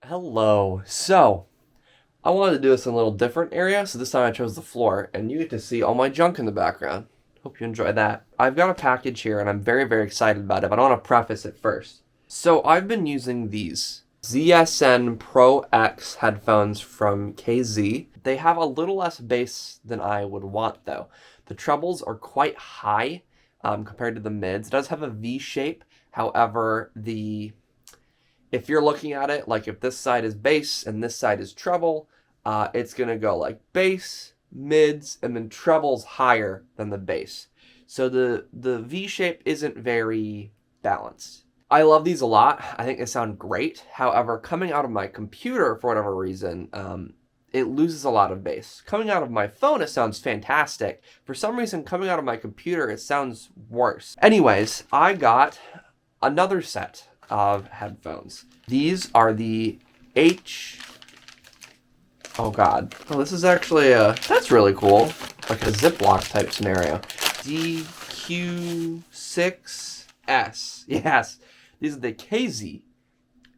Hello. So, I wanted to do this in a little different area, so this time I chose the floor, and you get to see all my junk in the background. Hope you enjoy that. I've got a package here, and I'm very, very excited about it, but I want to preface it first. So, I've been using these ZSN Pro X headphones from KZ. They have a little less bass than I would want, though. The trebles are quite high compared to the mids. It does have a V shape, however, if you're looking at it, like if this side is bass and this side is treble, it's going to go like bass, mids, and then trebles higher than the bass. So the V shape isn't very balanced. I love these a lot. I think they sound great. However, coming out of my computer, for whatever reason, it loses a lot of bass. Coming out of my phone, it sounds fantastic. For some reason, coming out of my computer, it sounds worse. Anyways, I got another set of headphones. These are the oh god. Oh, this is actually that's really cool. Like a Ziploc type scenario. DQ6S. Yes. These are the KZ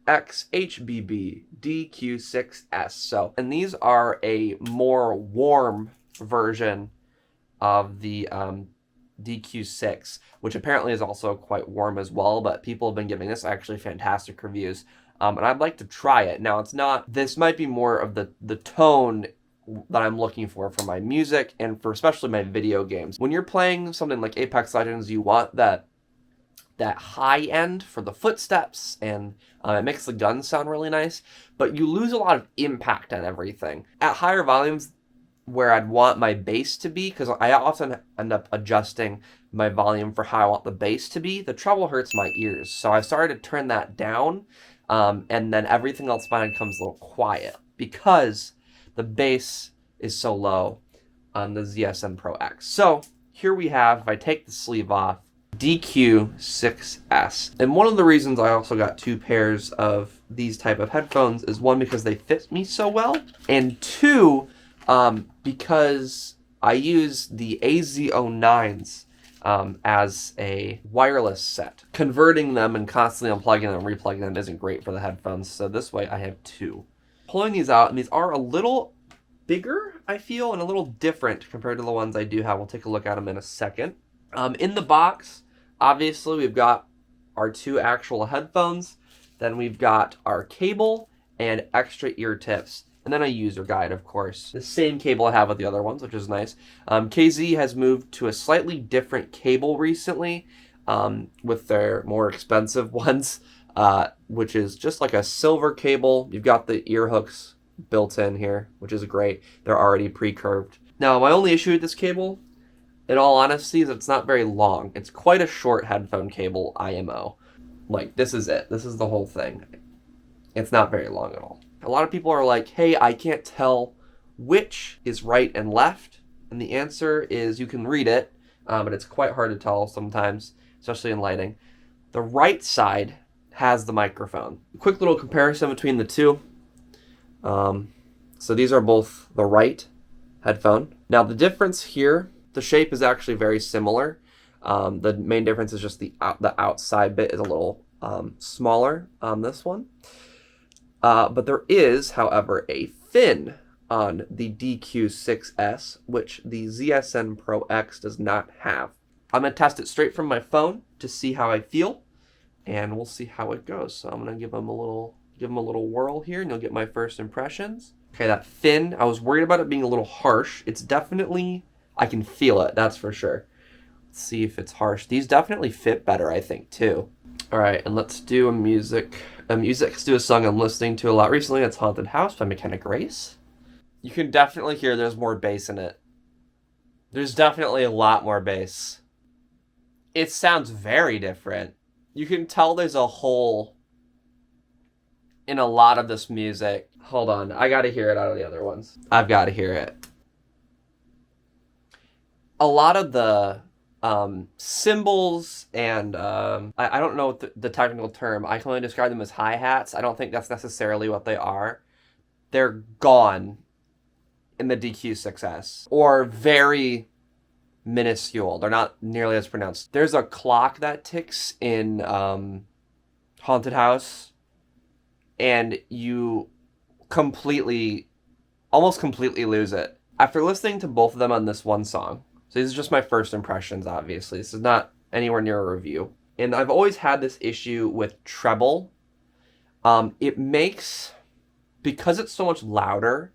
XHBB DQ6S. So, and these are a more warm version of the DQ6, which apparently is also quite warm as well, but people have been giving this actually fantastic reviews, and I'd like to try it. Now, this might be more of the tone that I'm looking for my music and for especially my video games. When you're playing something like Apex Legends, you want that high end for the footsteps, and it makes the guns sound really nice, but you lose a lot of impact on everything. At higher volumes, where I'd want my bass to be, because I often end up adjusting my volume for how I want the bass to be, the treble hurts my ears. So I started to turn that down, and then everything else becomes a little quiet because the bass is so low on the ZSN Pro X. So here we have, if I take the sleeve off, DQ6S. And one of the reasons I also got two pairs of these type of headphones is one, because they fit me so well, and two, because I use the AZ09s as a wireless set. Converting them and constantly unplugging them and replugging them isn't great for the headphones, so this way I have two. Pulling these out, and these are a little bigger, I feel, and a little different compared to the ones I do have. We'll take a look at them in a second. In the box, obviously, we've got our two actual headphones, then we've got our cable and extra ear tips. And then a user guide, of course. The same cable I have with the other ones, which is nice. KZ has moved to a slightly different cable recently with their more expensive ones, which is just like a silver cable. You've got the ear hooks built in here, which is great. They're already pre-curved. Now, my only issue with this cable, in all honesty, is it's not very long. It's quite a short headphone cable, IMO. Like, this is it. This is the whole thing. It's not very long at all. A lot of people are like, hey, I can't tell which is right and left. And the answer is you can read it, but it's quite hard to tell sometimes, especially in lighting. The right side has the microphone. Quick little comparison between the two. So these are both the right headphone. Now the difference here, the shape is actually very similar. The main difference is just the outside bit is a little smaller on this one. But there is, however, a fin on the DQ6S, which the ZSN Pro X does not have. I'm going to test it straight from my phone to see how I feel, and we'll see how it goes. So I'm going to give them a little whirl here, and you'll get my first impressions. Okay, that fin, I was worried about it being a little harsh. It's definitely, I can feel it, that's for sure. Let's see if it's harsh. These definitely fit better, I think, too. All right, and let's do let's do a song I'm listening to a lot recently. It's Haunted House by McKenna Grace. You can definitely hear there's more bass in it. There's definitely a lot more bass. It sounds very different. You can tell there's a hole in a lot of this music. Hold on, I gotta hear it out of the other ones. I've gotta hear it. A lot of the cymbals and I don't know what the technical term, I can only describe them as hi-hats. I don't think that's necessarily what they are. They're gone in the DQ6S, or very minuscule. They're not nearly as pronounced. There's a clock that ticks in Haunted House and you almost completely lose it. After listening to both of them on this one song, so these are just my first impressions, obviously. This is not anywhere near a review. And I've always had this issue with treble. It makes, because it's so much louder,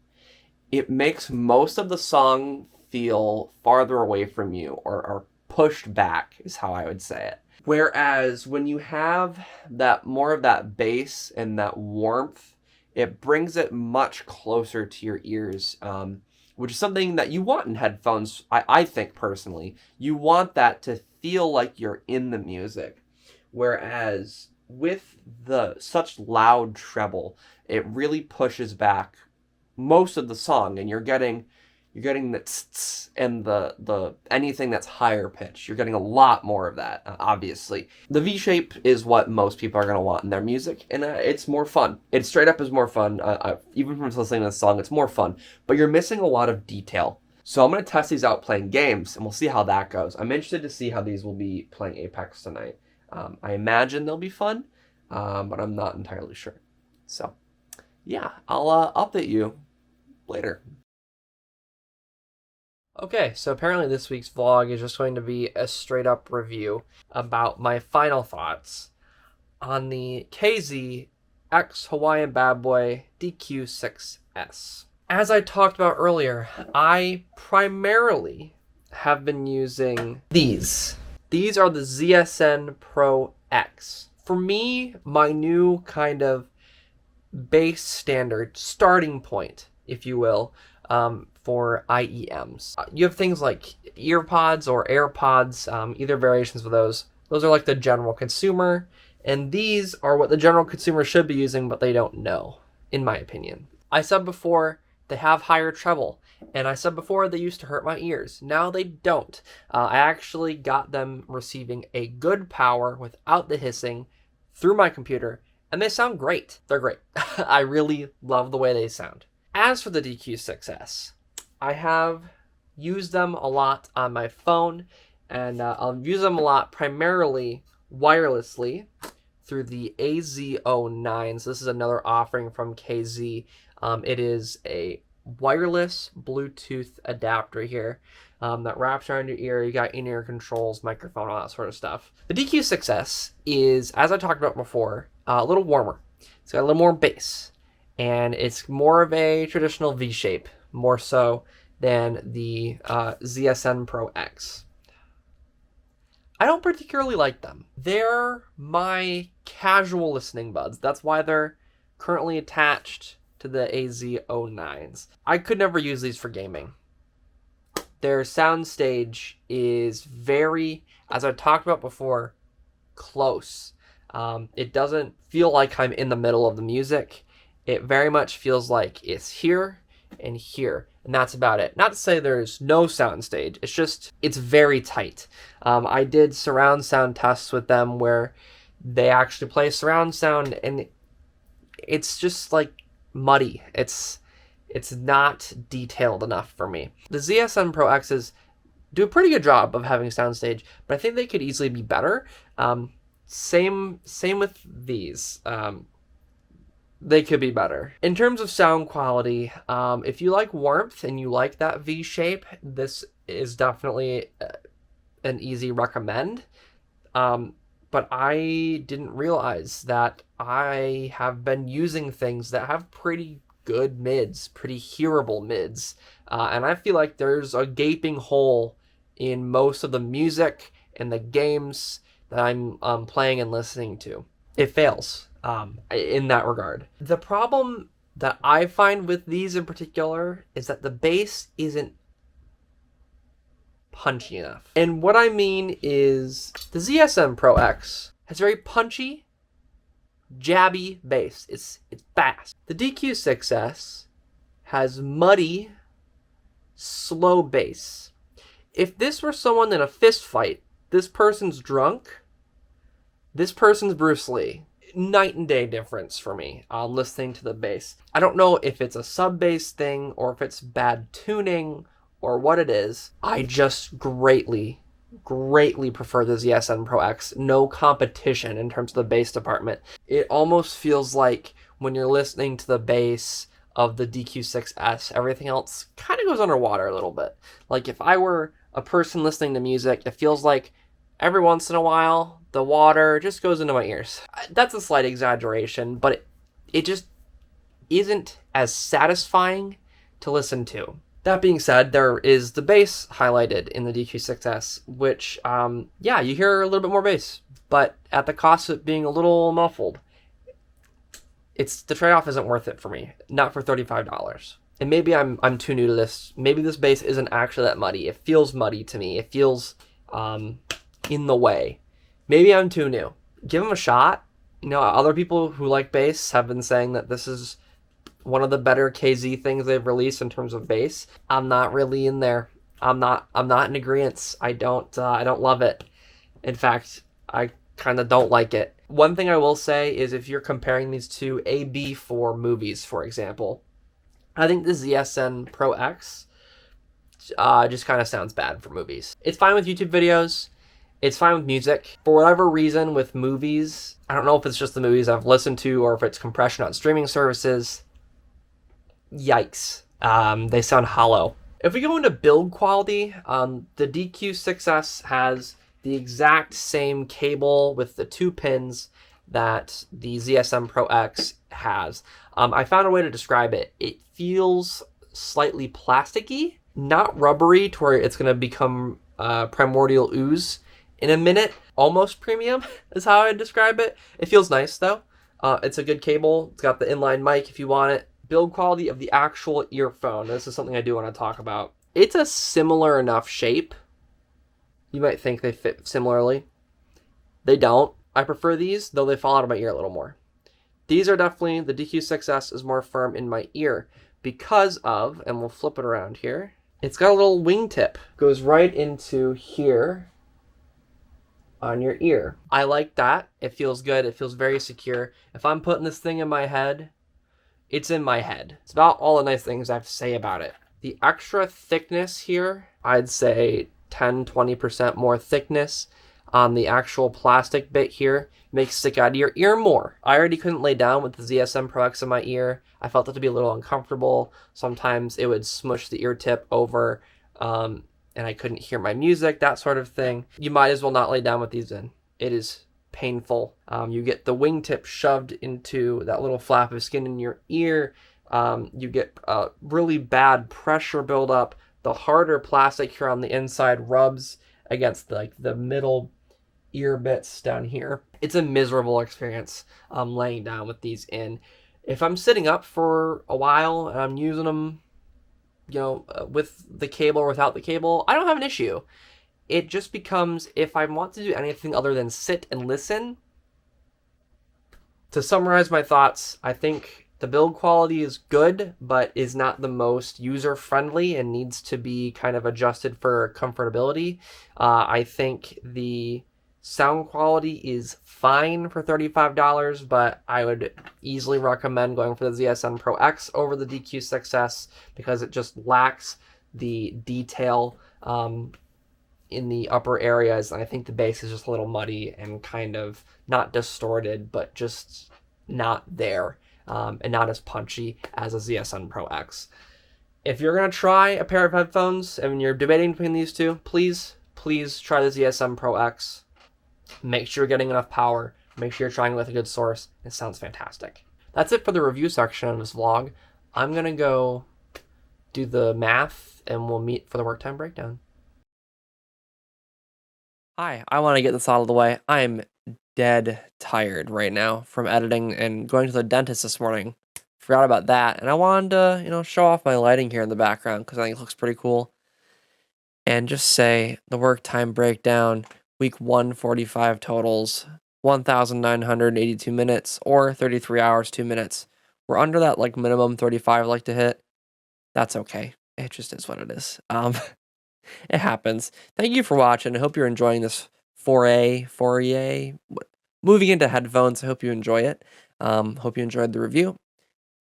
it makes most of the song feel farther away from you, or pushed back is how I would say it. Whereas when you have that more of that bass and that warmth, it brings it much closer to your ears, which is something that you want in headphones. I think personally, you want that to feel like you're in the music. Whereas with the such loud treble, it really pushes back most of the song, and you're getting the tss and the anything that's higher pitch. You're getting a lot more of that, obviously. The V shape is what most people are going to want in their music, and it's more fun. It straight up is more fun. Even from listening to the song, it's more fun. But you're missing a lot of detail. So I'm going to test these out playing games, and we'll see how that goes. I'm interested to see how these will be playing Apex tonight. I imagine they'll be fun, but I'm not entirely sure. So, yeah, I'll update you later. Okay, so apparently this week's vlog is just going to be a straight up review about my final thoughts on the KZ X Hawaiian Bad Boy DQ6S. As I talked about earlier, I primarily have been using these. These are the ZSN Pro X. For me, my new kind of base standard starting point, if you will, for IEMs. You have things like EarPods or AirPods, either variations of those. Those are like the general consumer, and these are what the general consumer should be using, but they don't know, in my opinion. I said before, they have higher treble, and I said before they used to hurt my ears. Now they don't. I actually got them receiving a good power without the hissing through my computer, and they sound great. They're great. I really love the way they sound. As for the DQ6S, I have used them a lot on my phone, and I'll use them a lot primarily wirelessly through the AZ09. So this is another offering from KZ. It is a wireless Bluetooth adapter here that wraps around your ear. You got in-ear controls, microphone, all that sort of stuff. The DQ6S is, as I talked about before, a little warmer. It's got a little more bass, and it's more of a traditional V shape, more so than the ZSN Pro X. I don't particularly like them. They're my casual listening buds. That's why they're currently attached to the AZ09s. I could never use these for gaming. Their soundstage is very, as I talked about before, close. It doesn't feel like I'm in the middle of the music. It very much feels like it's here and here, and that's about it. Not to say there's no soundstage, it's just, it's very tight. I did surround sound tests with them where they actually play surround sound, and it's just like muddy. It's not detailed enough for me. The ZSN Pro X's do a pretty good job of having soundstage, but I think they could easily be better. Same with these. They could be better. In terms of sound quality, if you like warmth and you like that V shape, this is definitely an easy recommend. But I didn't realize that I have been using things that have pretty good mids, pretty hearable mids. And I feel like there's a gaping hole in most of the music and the games that I'm playing and listening to. It fails. In that regard. The problem that I find with these in particular is that the bass isn't punchy enough. And what I mean is the ZSN Pro X has very punchy, jabby bass. It's fast. The DQ6S has muddy, slow bass. If this were someone in a fist fight, this person's drunk, this person's Bruce Lee. Night and day difference for me on listening to the bass. I don't know if it's a sub bass thing or if it's bad tuning or what it is. I just greatly prefer the ZSN Pro X. No competition in terms of the bass department. It almost feels like when you're listening to the bass of the DQ6S. Everything else kind of goes underwater a little bit. Like if I were a person listening to music, it feels like every once in a while the water just goes into my ears. That's a slight exaggeration, but it just isn't as satisfying to listen to. That being said, there is the bass highlighted in the DQ6S, which, yeah, you hear a little bit more bass, but at the cost of being a little muffled. The trade-off isn't worth it for me, not for $35. And maybe I'm too new to this. Maybe this bass isn't actually that muddy. It feels muddy to me. It feels in the way. Maybe I'm too new. Give them a shot. You know, other people who like bass have been saying that this is one of the better KZ things they've released in terms of bass. I'm not really in there. I'm not in agreement. I don't love it. In fact, I kind of don't like it. One thing I will say is if you're comparing these to AB for movies, for example, I think the ZSN Pro X just kind of sounds bad for movies. It's fine with YouTube videos. It's fine with music. For whatever reason with movies, I don't know if it's just the movies I've listened to or if it's compression on streaming services. Yikes. They sound hollow. If we go into build quality, the DQ6S has the exact same cable with the 2 pins that the ZSN Pro X has. I found a way to describe it. It feels slightly plasticky, not rubbery to where it's going to become primordial ooze in a minute. Almost premium is how I describe it. It feels nice though. It's a good cable. It's got the inline mic if you want it. Build quality of the actual earphone. This is something I do want to talk about. It's a similar enough shape. You might think they fit similarly. They don't. I prefer these, though they fall out of my ear a little more. These are definitely, the DQ6S is more firm in my ear because of, and we'll flip it around here, it's got a little wingtip. Goes right into here on your ear. I like that. It feels good. It feels very secure. If I'm putting this thing in my head, it's in my head. It's about all the nice things I have to say about it. The extra thickness here, I'd say 10-20% more thickness on the actual plastic bit here makes it stick out of your ear more. I already couldn't lay down with the ZSN Pro X in my ear. I felt it to be a little uncomfortable. Sometimes it would smush the ear tip over and I couldn't hear my music, that sort of thing. You might as well not lay down with these in. It is painful. You get the wingtip shoved into that little flap of skin in your ear. You get really bad pressure buildup. The harder plastic here on the inside rubs against the middle ear bits down here. It's a miserable experience laying down with these in. If I'm sitting up for a while and I'm using them, you know, with the cable or without the cable, I don't have an issue. It just becomes if I want to do anything other than sit and listen. To summarize my thoughts, I think the build quality is good, but is not the most user-friendly and needs to be kind of adjusted for comfortability. I think the sound quality is fine for $35, but I would easily recommend going for the ZSN Pro X over the DQ6S because it just lacks the detail in the upper areas. And I think the bass is just a little muddy and kind of not distorted, but just not there. And not as punchy as a ZSN Pro X. If you're going to try a pair of headphones and you're debating between these two, please try the ZSN Pro X. Make sure you're getting enough power. Make sure you're trying it with a good source. It sounds fantastic. That's it for the review section of this vlog. I'm going to go do the math and we'll meet for the work time breakdown. Hi, I want to get this out of the way. I'm dead tired right now from editing and going to the dentist this morning. Forgot about that, and I wanted to, you know, show off my lighting here in the background because I think it looks pretty cool. And just say the work time breakdown, week 145 totals, 1,982 minutes or 33 hours 2 minutes. We're under that like minimum 35 I like to hit. That's okay. It just is what it is. It happens. Thank you for watching. I hope you're enjoying this foray, moving into headphones. I hope you enjoy it. Hope you enjoyed the review.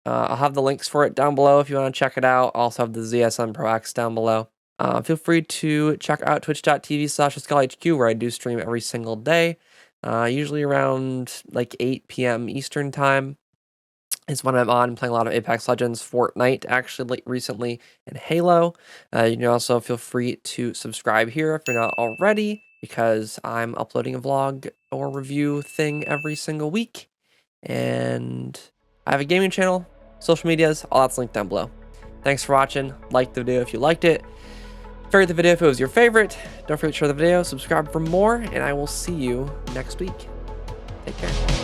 I'll have the links for it down below if you want to check it out. I'll also have the ZSN Pro X down below. Feel free to check out twitch.tv/SkullHQ where I do stream every single day, usually around like 8 p.m. Eastern time. is when I'm on playing a lot of Apex Legends, Fortnite actually recently, and Halo. You can also feel free to subscribe here if you're not already, because I'm uploading a vlog or review thing every single week. And I have a gaming channel, social medias, all that's linked down below. Thanks for watching. Like the video if you liked it. Favorite the video if it was your favorite. Don't forget to share the video, subscribe for more, and I will see you next week. Take care.